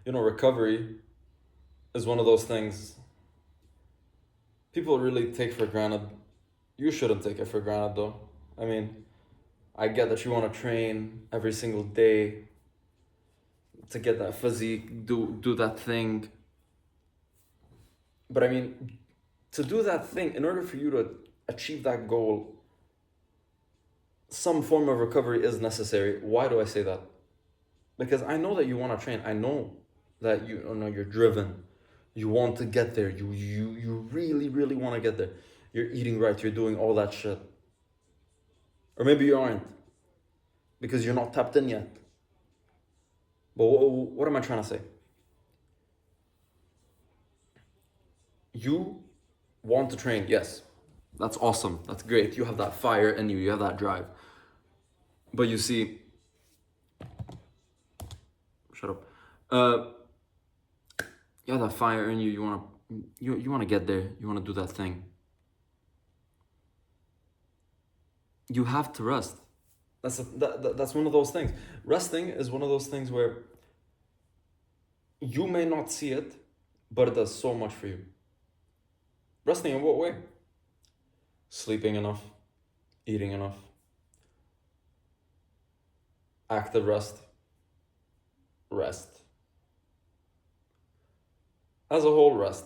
recovery is one of those things people really take for granted. You shouldn't take it for granted, though. I mean, I get that you want to train every single day to get that physique, do that thing. But I mean, to do that thing, in order for you to achieve that goal, some form of recovery is necessary. Why do I say that? Because I know that you want to train. I know that you're driven. You want to get there. You really, really want to get there. You're eating right. You're doing all that shit. Or maybe you aren't because you're not tapped in yet. But what am I trying to say? You want to train, yes. That's awesome. That's great. You have that fire in you. You have that drive. But you see, shut up. You have that fire in you. You want to get there. You want to do that thing. You have to rest. That's one of those things. Resting is one of those things where you may not see it, but it does so much for you. Resting in what way? Sleeping enough, eating enough, active rest, rest. As a whole, rest.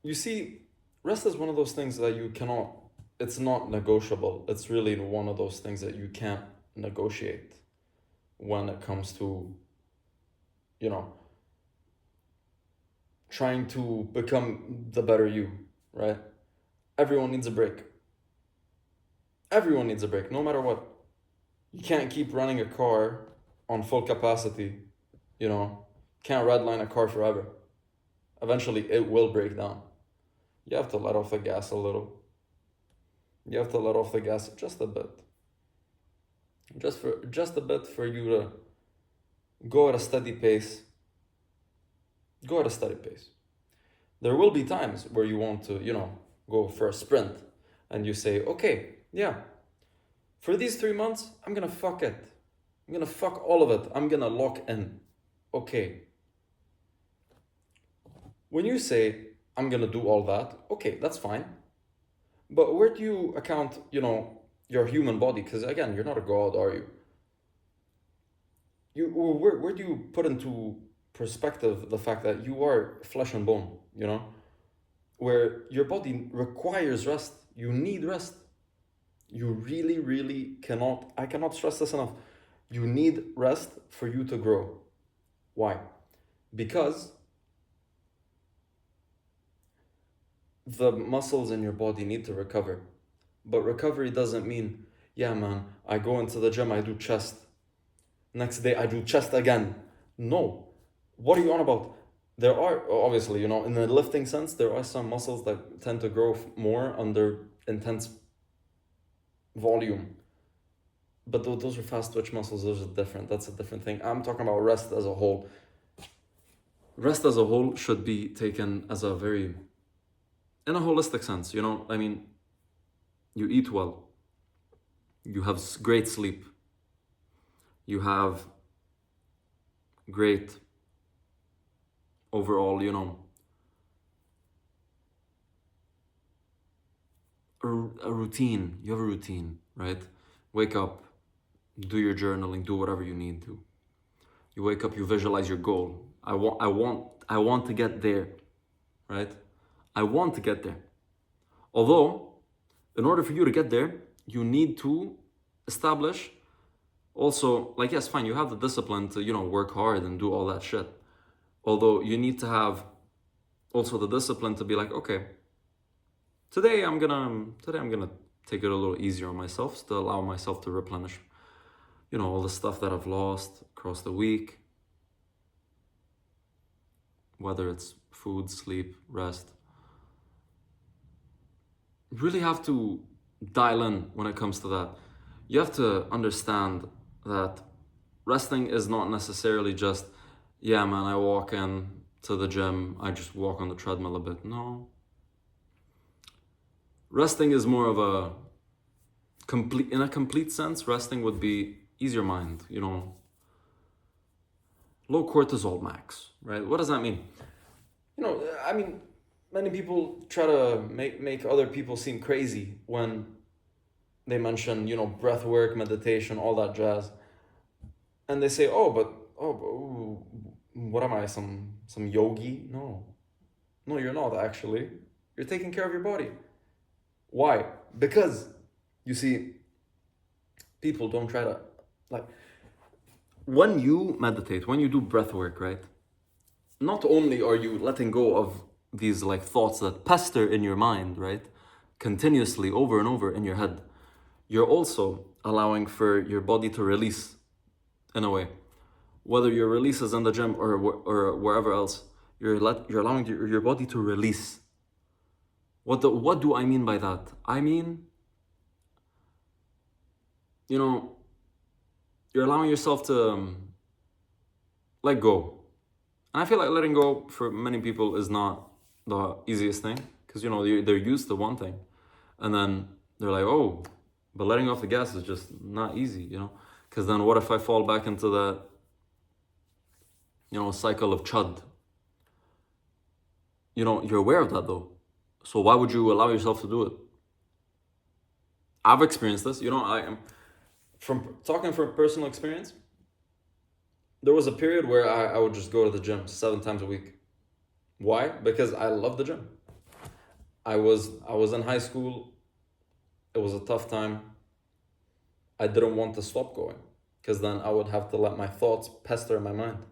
You see, rest is one of those things that you cannot, it's not negotiable. It's really one of those things that you can't negotiate when it comes to, trying to become the better you, right? Everyone needs a break. Everyone needs a break, no matter what. You can't keep running a car on full capacity, can't redline a car forever. Eventually, it will break down. You have to let off the gas a little. You have to let off the gas just a bit. Just a bit for you to go at a steady pace. Go at a steady pace. There will be times where you want to, go for a sprint and you say, okay, yeah, for these 3 months, I'm gonna fuck it. I'm gonna fuck all of it. I'm gonna lock in. Okay. When you say, I'm gonna do all that, okay, that's fine. But where do you account, your human body? Because again, you're not a god, are you? Where do you put into perspective the fact that you are flesh and bone, where your body requires rest. You need rest. You really, really I cannot stress this enough. You need rest for you to grow. Why? Because the muscles in your body need to recover. But recovery doesn't mean, yeah, man, I go into the gym, I do chest. Next day, I do chest again. No. What are you on about? There are, obviously, in the lifting sense, there are some muscles that tend to grow more under intense volume. But those are fast twitch muscles, those are different. That's a different thing. I'm talking about rest as a whole. Rest as a whole should be taken as in a holistic sense, I mean, you eat well, you have great sleep, you have great overall, a routine. You have a routine, right? Wake up, do your journaling, do whatever you need to. You wake up, you visualize your goal. I want to get there, right? I want to get there. Although, in order for you to get there, you need to establish also, yes, fine, you have the discipline to, work hard and do all that shit. Although you need to have also the discipline to be like, okay, today I'm gonna take it a little easier on myself, to allow myself to replenish, all the stuff that I've lost across the week, whether it's food, sleep, rest. You really have to dial in when it comes to that. You have to understand that resting is not necessarily just, yeah, man, I walk in to the gym, I just walk on the treadmill a bit. No. Resting is more of in a complete sense, resting would be ease your mind, low cortisol max, right? What does that mean? I mean, many people try to make other people seem crazy when they mention, breath work, meditation, all that jazz. And they say, what am I, some yogi? No. No, you're not actually. You're taking care of your body. Why? Because, you see, people don't try to, like, when you meditate, when you do breath work, right? Not only are you letting go of these like thoughts that pester in your mind, right? Continuously over and over in your head, you're also allowing for your body to release in a way. Whether your release is in the gym or wherever else, you're allowing your body to release. What do I mean by that? I mean, you're allowing yourself to let go. And I feel like letting go for many people is not the easiest thing because, they're used to one thing. And then they're like, oh, but letting off the gas is just not easy, Because then what if I fall back into that, cycle of chud? You're aware of that though. So why would you allow yourself to do it? I've experienced this. I am from talking from personal experience. There was a period where I would just go to the gym 7 times a week. Why? Because I love the gym. I was in high school. It was a tough time. I didn't want to stop going because then I would have to let my thoughts pester in my mind.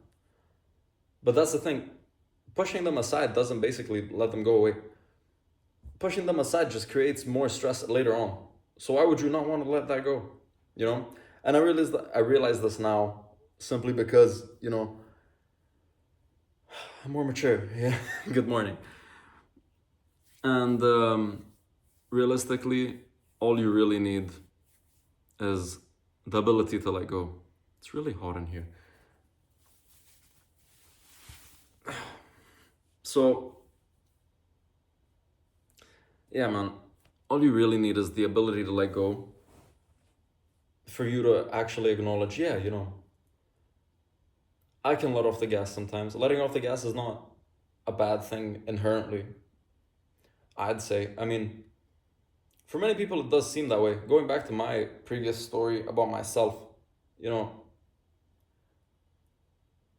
But that's the thing. Pushing them aside doesn't basically let them go away. Pushing them aside just creates more stress later on. So why would you not want to let that go? And I realize this now simply because, I'm more mature. Yeah. Good morning. And realistically, all you really need is the ability to let go. It's really hot in here. So, yeah, man, all you really need is the ability to let go for you to actually acknowledge, yeah, I can let off the gas sometimes. Letting off the gas is not a bad thing inherently, I'd say. I mean, for many people, it does seem that way. Going back to my previous story about myself,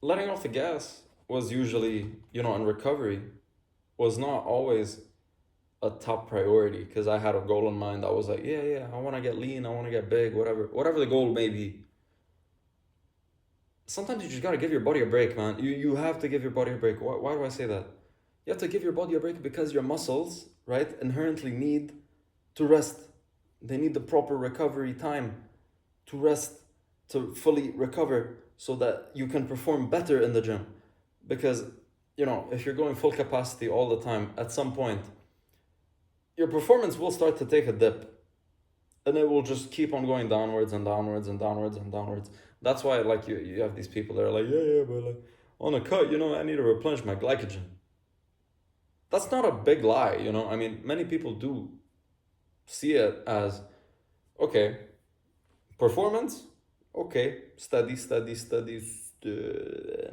letting off the gas was usually, in recovery, was not always a top priority because I had a goal in mind. I was like, yeah, I want to get lean, I want to get big, whatever the goal may be. Sometimes you just got to give your body a break, man. You have to give your body a break. Why do I say that? You have to give your body a break because your muscles, right, inherently need to rest. They need the proper recovery time to rest, to fully recover so that you can perform better in the gym. Because, if you're going full capacity all the time, at some point, your performance will start to take a dip. And it will just keep on going downwards and downwards and downwards and downwards. That's why, like, you have these people that are like, yeah, but like, on a cut, I need to replenish my glycogen. That's not a big lie, I mean, many people do see it as, okay, performance, okay, steady,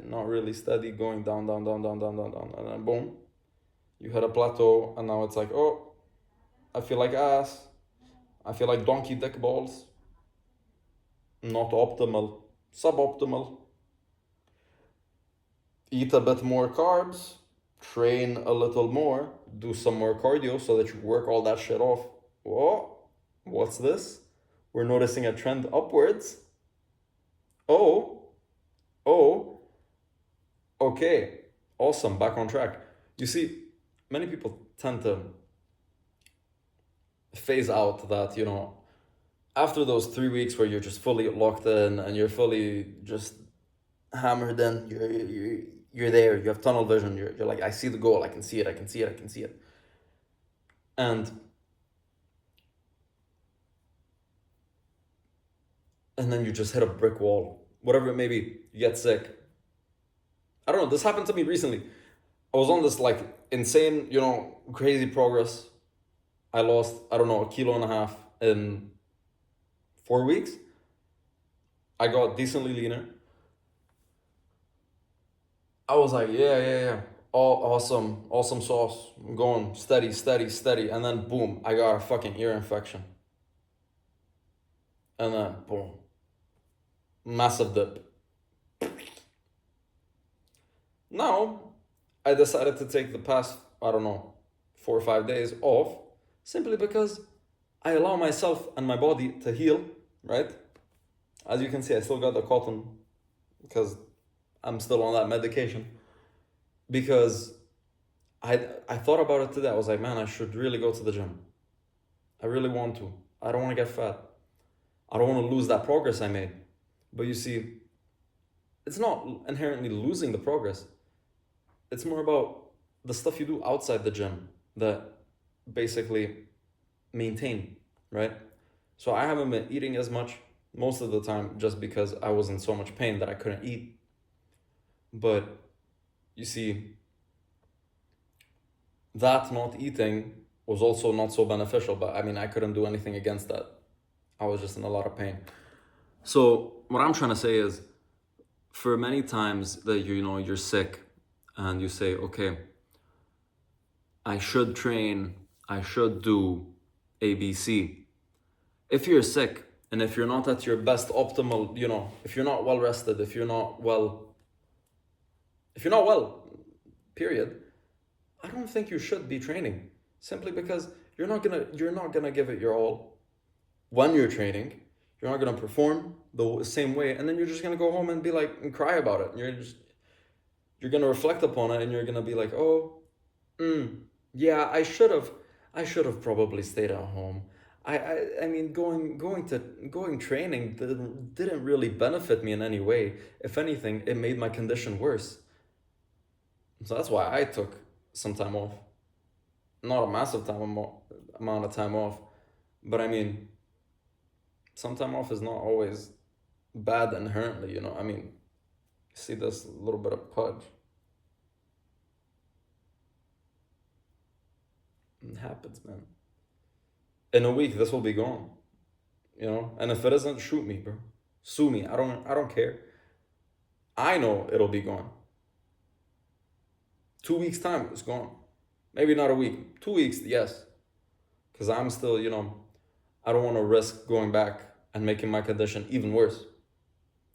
not really steady, going down, and then boom, you hit a plateau, and now it's like, oh, I feel like ass, I feel like donkey dick balls, not optimal, suboptimal. Eat a bit more carbs, train a little more, do some more cardio so that you work all that shit off. Whoa, what's this? We're noticing a trend upwards. Oh, okay, awesome, back on track. You see, many people tend to phase out that, after those 3 weeks where you're just fully locked in and you're fully just hammered in, you're there, you have tunnel vision, you're like, I see the goal, I can see it. And then you just hit a brick wall, whatever it may be, you get sick. I don't know, this happened to me recently. I was on this like insane, crazy progress. I lost, I don't know, 1.5 kilos in 4 weeks. I got decently leaner. I was like, yeah. All awesome, awesome sauce. I'm going steady, steady, steady. And then boom, I got a fucking ear infection. And then boom, massive dip. Now, I decided to take the past, I don't know, 4 or 5 days off simply because I allow myself and my body to heal, right? As you can see, I still got the cotton because I'm still on that medication. Because I thought about it today. I was like, man, I should really go to the gym. I really want to. I don't want to get fat. I don't want to lose that progress I made. But you see, it's not inherently losing the progress. It's more about the stuff you do outside the gym that basically maintain, right? So I haven't been eating as much most of the time just because I was in so much pain that I couldn't eat. But you see, that not eating was also not so beneficial, but I mean, I couldn't do anything against that. I was just in a lot of pain. So what I'm trying to say is, for many times that you're sick and you say, okay, I should train, I should do ABC. If you're sick and if you're not at your best optimal, if you're not well rested, if you're not well, period, I don't think you should be training, simply because you're not gonna give it your all when you're training. You're not gonna perform the same way, and then you're just gonna go home and be like and cry about it. And you're gonna reflect upon it, and you're gonna be like, oh, yeah, I should have probably stayed at home. I mean, going training didn't really benefit me in any way. If anything, it made my condition worse. So that's why I took some time off. Not a massive amount of time off, but I mean, some time off is not always bad inherently, I mean, see this little bit of pudge. It happens, man. In a week, this will be gone, And if it isn't, shoot me, bro. Sue me. I don't care. I know it'll be gone. 2 weeks time, it's gone. Maybe not a week. 2 weeks, yes. Because I'm still, I don't want to risk going back and making my condition even worse.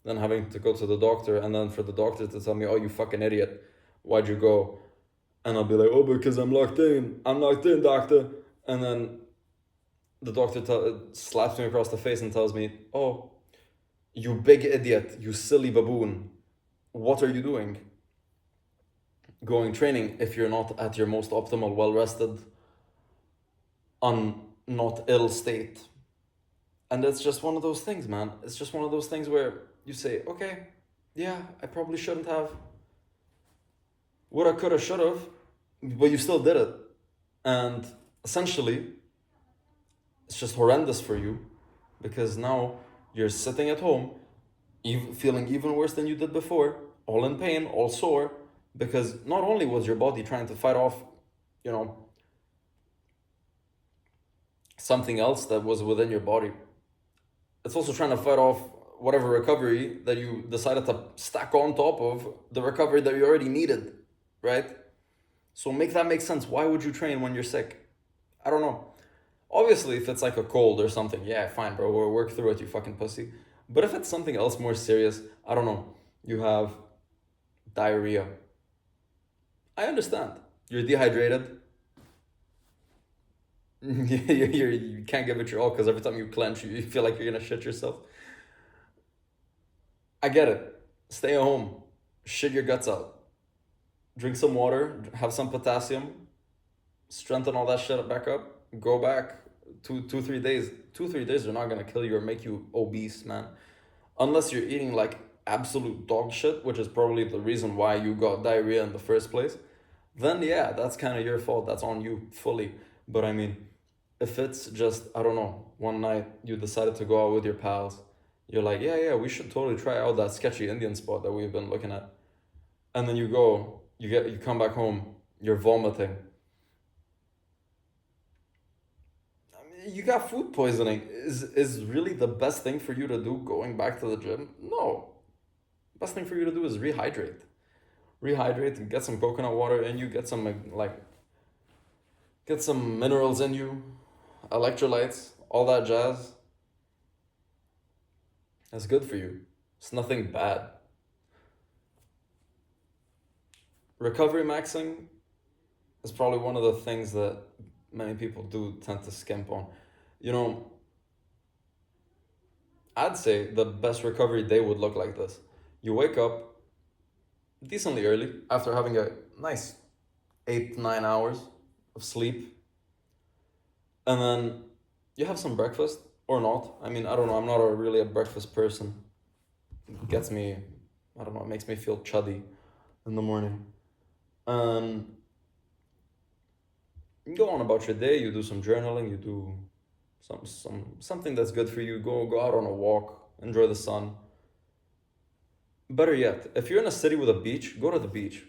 Then having to go to the doctor, and then for the doctor to tell me, oh, you fucking idiot, why'd you go? And I'll be like, oh, because I'm locked in. I'm locked in, doctor. And then the doctor slaps me across the face and tells me, oh, you big idiot, you silly baboon. What are you doing? Going training if you're not at your most optimal, well rested, not ill state. And it's just one of those things, man. It's just one of those things where you say, okay, yeah, I probably shouldn't have. Woulda, coulda, shoulda, but you still did it. And essentially, it's just horrendous for you because now you're sitting at home, feeling even worse than you did before, all in pain, all sore, because not only was your body trying to fight off, something else that was within your body, it's also trying to fight off whatever recovery that you decided to stack on top of the recovery that you already needed, right? So make that make sense. Why would you train when you're sick? I don't know. Obviously, if it's like a cold or something, yeah, fine, bro, we'll work through it, you fucking pussy. But if it's something else more serious, I don't know, you have diarrhea. I understand. You're dehydrated. You can't give it your all because every time you clench, you feel like you're gonna shit yourself. I get it. Stay at home. Shit your guts out. Drink some water. Have some potassium. Strengthen all that shit back up. Go back. 3 days. 3 days are not gonna kill you or make you obese, man. Unless you're eating like absolute dog shit, which is probably the reason why you got diarrhea in the first place. Then yeah, that's kind of your fault. That's on you fully. But I mean, if it's just, I don't know, one night you decided to go out with your pals, you're like, yeah, we should totally try out that sketchy Indian spot that we've been looking at. And then you go, you come back home, you're vomiting. I mean, you got food poisoning. Is really the best thing for you to do going back to the gym? No. Best thing for you to do is rehydrate. rehydrate, get some coconut water in you, get some get some minerals in you, electrolytes, all that jazz. That's good for you. It's nothing bad. Recovery maxing is probably one of the things that many people do tend to skimp on. You know, I'd say the best recovery day would look like this. You wake up decently early after having a nice 8 9 hours of sleep, and then you have some breakfast or not. I mean, I don't know. I'm not really a breakfast person. It gets me, I don't know. It makes me feel chuddy in the morning. And you go on about your day. You do some journaling. You do something that's good for you. Go out on a walk. Enjoy the sun. Better yet, if you're in a city with a beach, go to the beach.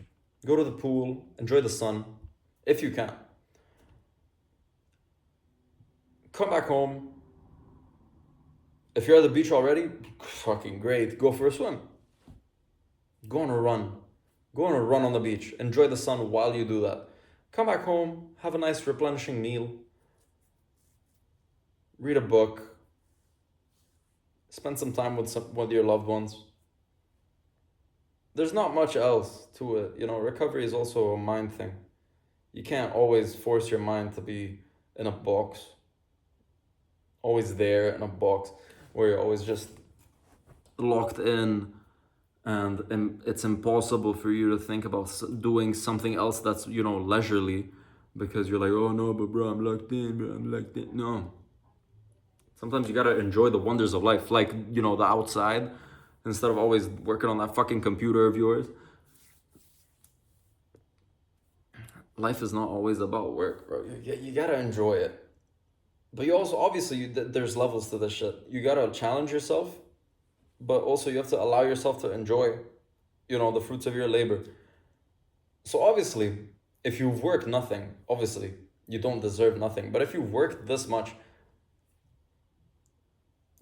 Go to the pool. Enjoy the sun, if you can. Come back home. If you're at the beach already, fucking great. Go for a swim. Go on a run. Go on a run on the beach. Enjoy the sun while you do that. Come back home. Have a nice replenishing meal. Read a book. Spend some time with your loved ones. There's not much else to it. You know, recovery is also a mind thing. You can't always force your mind to be in a box. Always there in a box where you're always just locked in, and it's impossible for you to think about doing something else that's, you know, leisurely, because you're like, oh no, but bro, I'm locked in. No. Sometimes you gotta enjoy the wonders of life, like, you know, the outside, instead of always working on that fucking computer of yours. Life is not always about work, bro. You gotta enjoy it. But you also, obviously, there's levels to this shit. You gotta challenge yourself, but also you have to allow yourself to enjoy, you know, the fruits of your labor. So obviously, if you've worked nothing, obviously, you don't deserve nothing. But if you've worked this much,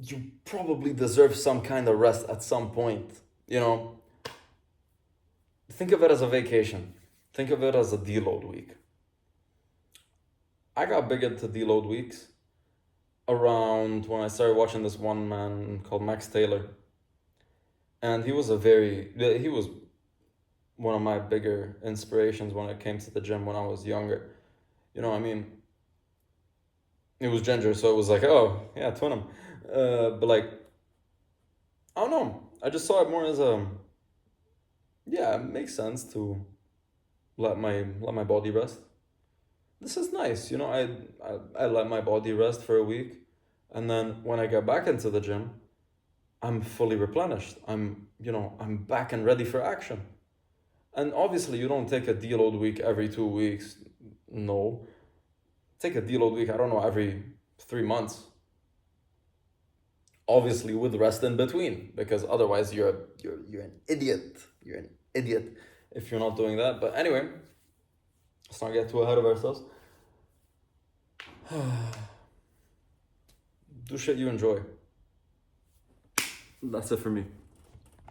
you probably deserve some kind of rest at some point, you know? Think of it as a vacation. Think of it as a deload week. I got big into deload weeks around when I started watching this one man called Max Taylor. And he was one of my bigger inspirations when it came to the gym when I was younger. You know, I mean, it was ginger, so it was like, oh, yeah, twin him. But like, I don't know. I just saw it more as yeah, it makes sense to let my body rest. This is nice, you know. I let my body rest for a week, and then when I get back into the gym, I'm fully replenished. I'm back and ready for action. And obviously, you don't take a deload week every 2 weeks. No, take a deload week. I don't know, every 3 months. Obviously, with rest in between, because otherwise you're an idiot. You're an idiot if you're not doing that. But anyway, let's not get too ahead of ourselves. Do shit you enjoy. That's it for me.